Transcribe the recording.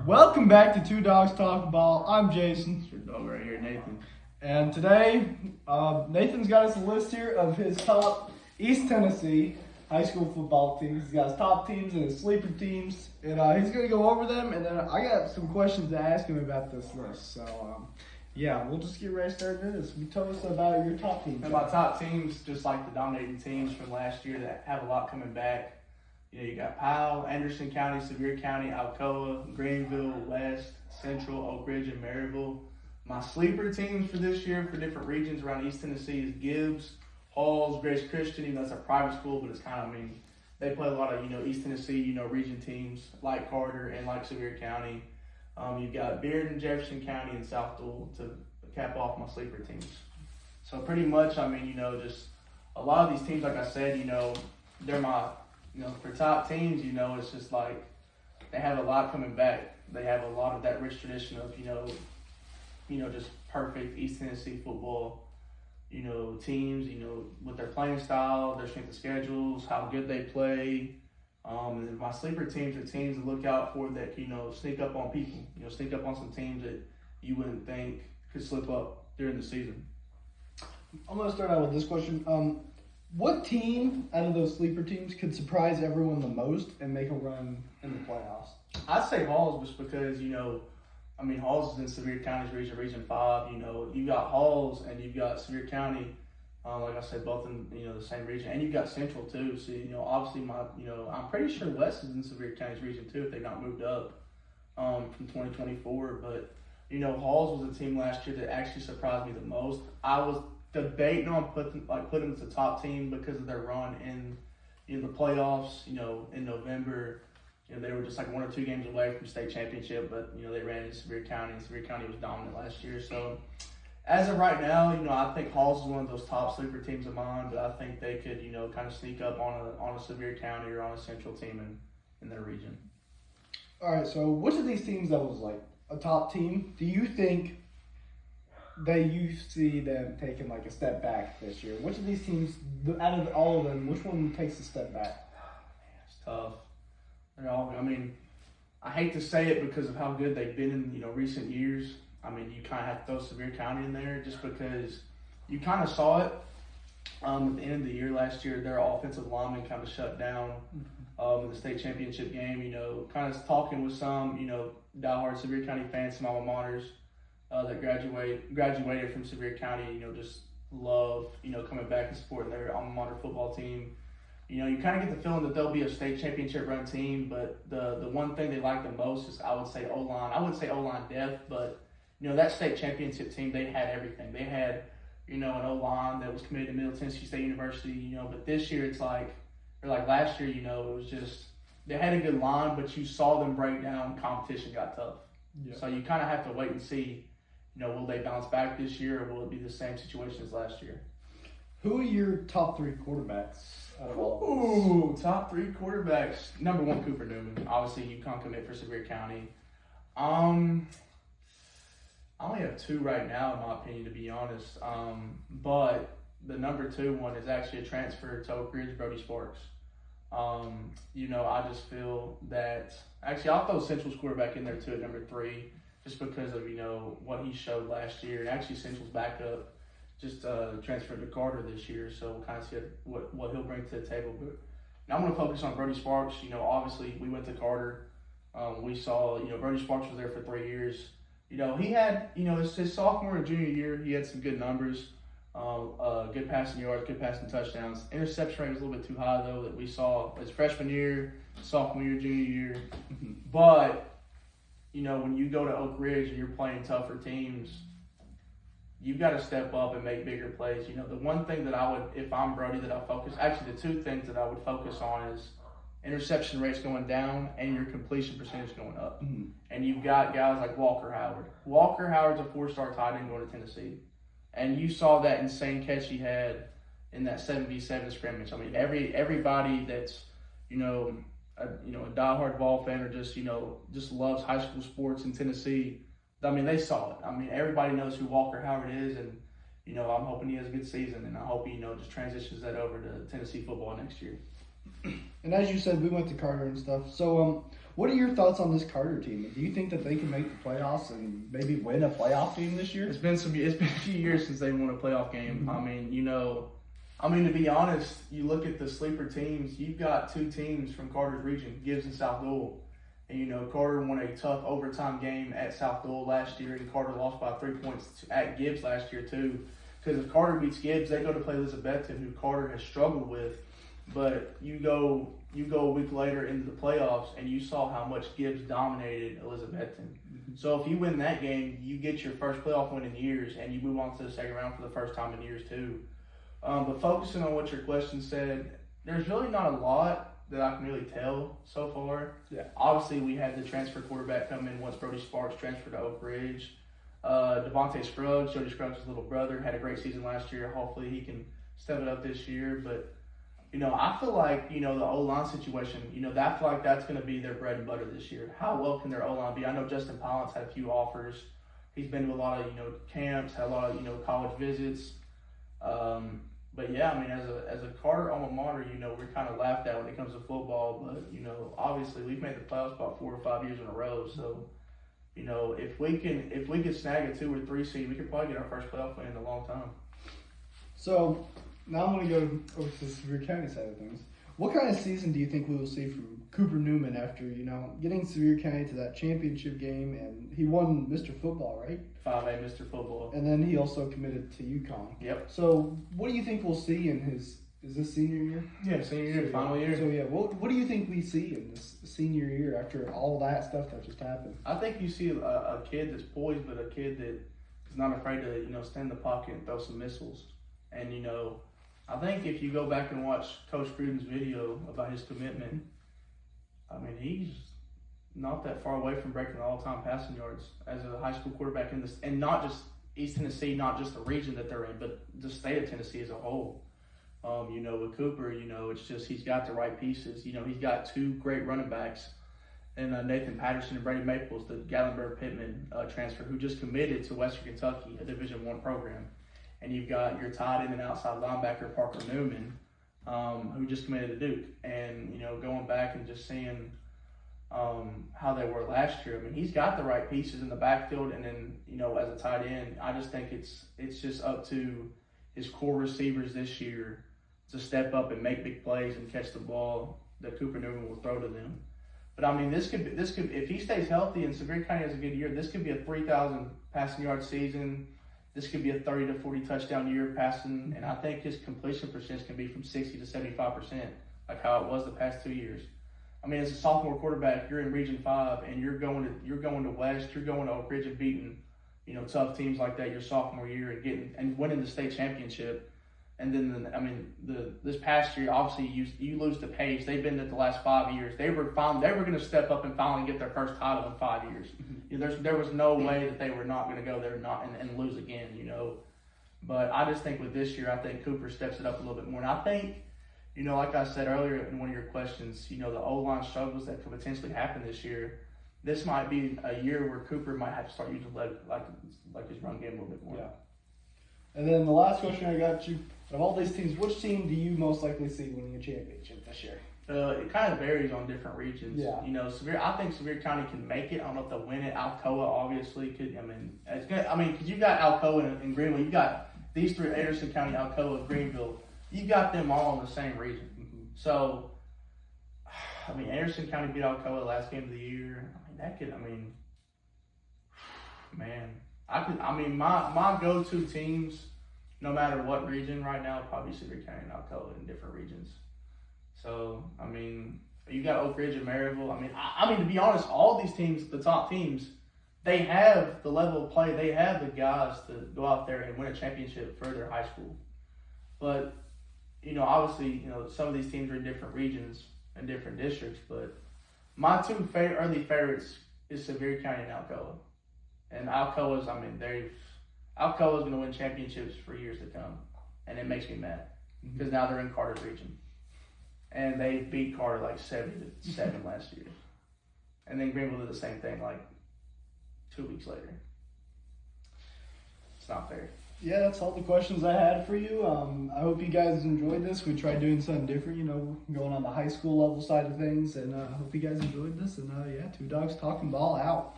Welcome back to Two Dogs Talk Ball. I'm Jason, it's your dog right here, Nathan. And today, Nathan's got us a list here of his top East Tennessee high school football teams. He's got his top teams and his sleeper teams. And he's going to go over them. And then I got some questions to ask him about this list. So, we'll just get ready to start doing this. Tell us about your top teams. And my top teams, just like the dominating teams from last year that have a lot coming back. You know, you got Powell, Anderson County, Sevier County, Alcoa, Greenville, West, Central, Oak Ridge, and Maryville. My sleeper teams for this year for different regions around East Tennessee is Gibbs, Halls, Grace Christian. That's a private school, but it's they play a lot of, East Tennessee, region teams like Carter and like Sevier County. You've got Bearden, Jefferson County, and South Dual to cap off my sleeper teams. So pretty much, just a lot of these teams, like I said, they're my, for top teams, it's just like they have a lot coming back. They have a lot of that rich tradition of, just perfect East Tennessee football, teams, with their playing style, their strength of schedules, how good they play. And my sleeper teams are teams to look out for that, sneak up on people, sneak up on some teams that you wouldn't think could slip up during the season. I'm going to start out with this question. What team out of those sleeper teams could surprise everyone the most and make a run in the playoffs? I'd say Halls just because, Halls is in Sevier County's Region 5. You've got Halls and you've got Sevier County, like I said, both in, the same region. And you've got Central, too. So, obviously, I'm pretty sure West is in Sevier County's region, too, if they not moved up from 2024. But, Halls was a team last year that actually surprised me the most. I was debating on putting them as a top team because of their run in the playoffs. In November, they were just like 1 or 2 games away from state championship, but they ran into Sevier County, and Sevier County was dominant last year. So as of right now, I think Halls is one of those top sleeper teams of mine, but I think they could kind of sneak up on a Sevier County or on a Central team in their region. All right, so which of these teams that was like a top team do you think you see them taking like a step back this year? Which of these teams, out of all of them, which one takes a step back? It's tough. They're all, I hate to say it because of how good they've been in, recent years. You kind of have to throw Sevier County in there just because you kind of saw it at the end of the year last year. Their offensive lineman kind of shut down in the state championship game. Kind of talking with some, diehard Sevier County fans, some alma maters that graduated from Sevier County, just love, coming back and supporting their alma mater football team. You kind of get the feeling that they'll be a state championship run team, but the one thing they like the most is, I would say, O-line. I wouldn't say O-line depth, but, that state championship team, they had everything. They had, an O-line that was committed to Middle Tennessee State University, but this year it's like last year, it was just, they had a good line, but you saw them break down, competition got tough. Yeah. So you kind of have to wait and see, will they bounce back this year, or will it be the same situation as last year? Who are your top 3 quarterbacks out of all of these? Top 3 quarterbacks. Number 1, Cooper Newman. Obviously, you can't commit for Sevier County. I only have 2 right now, in my opinion, to be honest. But the number 2 one is actually a transfer to Oak Ridge, Brody Sparks. I just feel that actually I'll throw Central's quarterback in there too at number 3, just because of what he showed last year. And actually Central's backup just transferred to Carter this year, so we'll kind of see what he'll bring to the table. But now I'm going to focus on Brody Sparks. Obviously we went to Carter. We saw Brody Sparks was there for 3 years. He had his sophomore and junior year he had some good numbers. Good passing yards, good passing touchdowns. Interception rate was a little bit too high, though, that we saw his freshman year, sophomore year, junior year. But, when you go to Oak Ridge and you're playing tougher teams, you've got to step up and make bigger plays. The one thing that I would, if I'm Brody, that I focus, actually the 2 things that I would focus on is interception rates going down and your completion percentage going up. Mm-hmm. And you've got guys like Walker Howard. Walker Howard's a 4-star tight end going to Tennessee. And you saw that insane catch he had in that 7v7 scrimmage. Everybody that's, a diehard ball fan or just loves high school sports in Tennessee, they saw it. Everybody knows who Walker Howard is, and, I'm hoping he has a good season, and I hope he, just transitions that over to Tennessee football next year. And as you said, we went to Carter and stuff. So What are your thoughts on this Carter team? Do you think that they can make the playoffs and maybe win a playoff game this year? It's been a few years since they won a playoff game. I mean, to be honest, you look at the sleeper teams. You've got two teams from Carter's region, Gibbs and South Louisville. And Carter won a tough overtime game at South Louisville last year, and Carter lost by 3 points at Gibbs last year too. Because if Carter beats Gibbs, they go to play Elizabethton, who Carter has struggled with. But you go a week later into the playoffs, and you saw how much Gibbs dominated Elizabethton. So if you win that game, you get your first playoff win in years, and you move on to the second round for the first time in years too. But focusing on what your question said, there's really not a lot that I can really tell so far. Yeah. Obviously, we had the transfer quarterback come in once Brody Sparks transferred to Oak Ridge. Devontae Scruggs, Jody Scruggs' little brother, had a great season last year. Hopefully he can step it up this year. But, I feel like, the O-line situation, I feel like that's going to be their bread and butter this year. How well can their O-line be? I know Justin Pollins had a few offers. He's been to a lot of, camps, had a lot of, college visits. But yeah, I mean, as a Carter alma mater, we're kind of laughed at when it comes to football. But, obviously we've made the playoffs about 4 or 5 years in a row. So, if we can snag a 2 or 3 seed, we could probably get our first playoff win in a long time. So now I'm going to go over to the Sevier County side of things. What kind of season do you think we will see from Cooper Newman after, getting Sevier County to that championship game, and he won Mr. Football, right? 5A Mr. Football. And then he also committed to UConn. Yep. So what do you think we'll see in is this senior year? Yeah, senior year, final year. So yeah, what do you think we see in this senior year after all that stuff that just happened? I think you see a kid that's poised, but a kid that is not afraid to, stand in the pocket and throw some missiles. And, I think if you go back and watch Coach Gruden's video about his commitment, I mean, he's not that far away from breaking the all-time passing yards as a high school quarterback in this, and not just East Tennessee, not just the region that they're in, but the state of Tennessee as a whole. With Cooper, it's just he's got the right pieces. He's got 2 great running backs, and Nathan Patterson and Brady Maples, the Gatlinburg Pittman transfer, who just committed to Western Kentucky, a Division I program. And you've got your tight end and outside linebacker, Parker Newman, who just committed to Duke. And, going back and just seeing how they were last year, I mean, he's got the right pieces in the backfield. And then, as a tight end, I just think it's just up to his core receivers this year to step up and make big plays and catch the ball that Cooper Newman will throw to them. But, I mean, this could if he stays healthy and Sevier County has a good year, this could be a 3,000 passing yard season. This could be a 30 to 40 touchdown year passing, and I think his completion percentage can be from 60 to 75%, like how it was the past 2 years. I mean, as a sophomore quarterback, you're in Region 5, and you're going to West, you're going to Oak Ridge and beating, tough teams like that your sophomore year and winning the state championship. And then, this past year, obviously, you lose to Page. They've been at the last 5 years. They were going to step up and finally get their first title in 5 years. There was no way that they were not going to go there and lose again, But I just think with this year, I think Cooper steps it up a little bit more. And I think, like I said earlier in one of your questions, the O-line struggles that could potentially happen this year. This might be a year where Cooper might have to start using like his run game a little bit more. Yeah. And then the last question I got you, of all these teams, which team do you most likely see winning a championship this year? It kind of varies on different regions. Yeah. I think Sevier County can make it. I don't know if they'll win it. Alcoa obviously could. Because you've got Alcoa and Greenville. You've got these 3: Anderson County, Alcoa, Greenville. You've got them all in the same region. Mm-hmm. So, Anderson County beat Alcoa last game of the year. My go-to teams, no matter what region right now, probably Sevier County and Alcoa in different regions. So, you got Oak Ridge and Maryville. To be honest, all these teams, the top teams, they have the level of play. They have the guys to go out there and win a championship for their high school. But, obviously, some of these teams are in different regions and different districts. But my 2 early favorites is Sevier County and Alcoa. And Alcoa's going to win championships for years to come. And it makes me mad because now they're in Carter's region. And they beat Carter like 70-7 last year. And then Greenville did the same thing like 2 weeks later. It's not fair. yeah, that's all the questions I had for you. I hope you guys enjoyed this. We tried doing something different, going on the high school level side of things, and I hope you guys enjoyed this. And yeah, Two Dogs Talking Ball out.